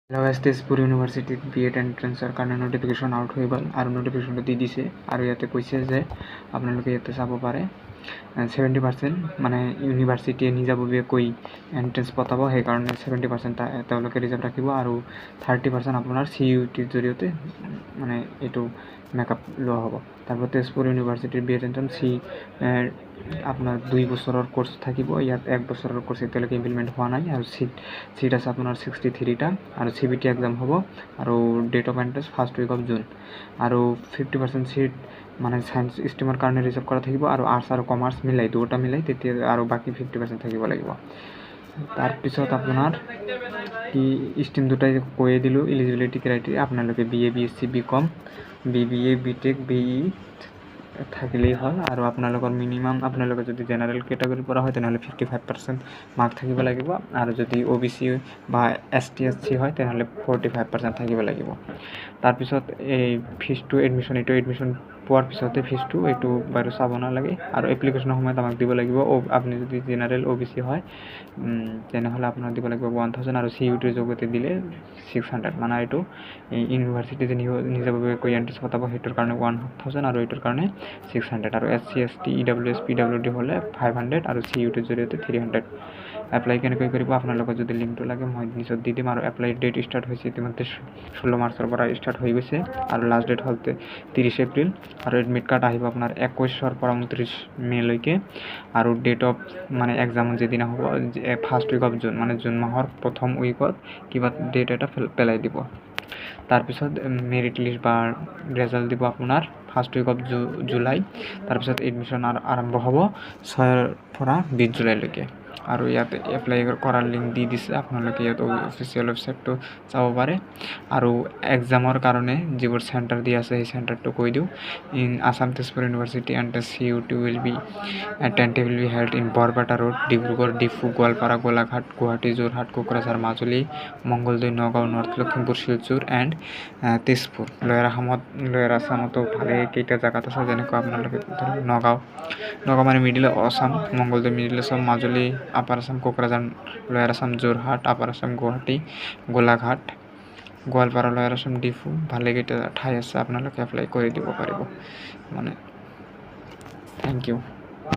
তেজপুৰ ইউনিভাৰ্চিটিত BEd এণ্ট্ৰেঞ্চৰ কাৰণে notification out হৈ গ'ল আৰু নটিফিকেশ্যনটো দি দিছে আৰু ইয়াতে কৈছে যে আপোনালোকে ইয়াতে চাব পাৰে 70% মানে ইউনিভাৰ্চিটিয়ে নিজাববীয়াকৈ এণ্ট্ৰেঞ্চ পতাব, সেইকাৰণে 70% তেওঁলোকে ৰিজাৰ্ভ ৰাখিব আৰু 30% আপোনাৰ CUETৰ জৰিয়তে মানে এইটো মেকআপ লোৱা হ'ব। তাৰপৰা তেজপুৰ ইউনিভাৰ্চিটিৰ BEd এণ্ট্ৰেঞ্চ আপোনাৰ 2 বছৰৰ কোৰ্চ থাকিব। ইয়াত 1 বছৰৰ কোৰ্চ এতিয়ালৈকে ইমপ্লিমেণ্ট হোৱা নাই আৰু চিট আছে আপোনাৰ 63টা আৰু CBT এক্সাম হ'ব আৰু date of entrance first week of June আৰু 50% চিট মানে ছায়েন্স ষ্ট্ৰীমৰ কাৰণে ৰিজাৰ্ভ কৰা থাকিব আৰু আৰ্টছ আৰু কমাৰ্চ মিলাই দুটা মিলাই তেতিয়া আৰু বাকী 50% থাকিব লাগিব। তাৰপিছত আপোনাৰ কি ষ্ট্ৰীম দুটাই কৈয়ে দিলোঁ। এলিজিবিলিটি ক্ৰাইটেৰিয়া আপোনালোকে BA BSc BCom BBA BTech BE থাকিলেই হ'ল আৰু আপোনালোকৰ মিনিমাম আপোনালোকে যদি জেনেৰেল কেটেগৰীৰ পৰা হয় তেনেহ'লে 55% মাৰ্ক থাকিব লাগিব আৰু যদি OBC বা ST SC হয় তেনেহ'লে 45% থাকিব লাগিব। তাৰপিছত এই ফিজটো এডমিশ্যন পোৱাৰ পিছতে ফিজটো এইটো বাৰু চাব নালাগে আৰু এপ্লিকেশ্যনৰ সময়ত আমাক দিব লাগিব। আপুনি যদি জেনেৰেল OBC হয় তেনেহ'লে আপোনাক দিব লাগিব 1000 আৰু CUETৰ জৰিয়তে দিলে 600 মানে এইটো ইউনিভাৰ্চিটি যে নিজাববীয়াকৈ এণ্ট্ৰেঞ্চ পতাব সেইটোৰ কাৰণে 1000 আৰু এইটোৰ কাৰণে 600 আৰু SC ST EWS PWD হ'লে 500 আৰু CUETৰ জৰিয়তে 300। এপ্লাই কেনেকৈ কৰিব আপোনালোকৰ যদি লিংকটো লাগে মই নিচত দি দিম আৰু এপ্লাই ডেট ষ্টাৰ্ট হৈছে ইতিমধ্যে 16 মাৰ্চৰ পৰা ষ্টাৰ্ট হৈ গৈছে আৰু লাষ্ট ডেট হ'ল 30 এপ্ৰিল আৰু এডমিট কাৰ্ড আহিব আপোনাৰ 21 পৰা 29 মেলৈকে আৰু ডেট অফ মানে এক্সাম যিদিনা হ'ব ফাৰ্ষ্ট উইক অফ জুন মানে জুন মাহৰ প্ৰথম উইকত কিবা ডেট এটা পেলাই দিব। তাৰপিছত মেৰিট লিষ্ট বা ৰেজাল্ট দিব আপোনাৰ ফাৰ্ষ্ট উইক অফ জুলাই। তাৰপিছত এডমিশ্যন আৰম্ভ হ'ব 6 পৰা 20 জুলাইলৈকে আৰু ইয়াত এপ্লাই কৰাৰ লিংক দি দিছে, আপোনালোকে ইয়াত অফিচিয়েল ৱেবছাইটটো চাব পাৰে আৰু এক্সামৰ কাৰণে যিবোৰ চেণ্টাৰ দি আছে সেই চেণ্টাৰটো কৈ দিওঁ। In Assam Tezpur university entrance CUET will be held in Barpeta road, Dibrugarh, Diphu, Goalpara, Golaghat, Guwahati, Jorhat, Kokrajhar, Majuli, Mangaldoi, Nagaon, north Lakhimpur, Silchar and Tezpur. Lower আছামতো ভালেই কেইটা জেগাত আছে, যেনেকৈ আপোনালোকে নগাঁও মানে middle Assam, Mangaldoi middle Assam, Majuli upper Assam, Kokrajhar lower Assam, Jorhat upper Assam, Guwahati, Golaghat, Goalpara lower Assam, Diphu ভালেকেইটা ঠাই আছে, আপোনালোকে এপ্লাই কৰি দিব পাৰিব মানে। Thank U.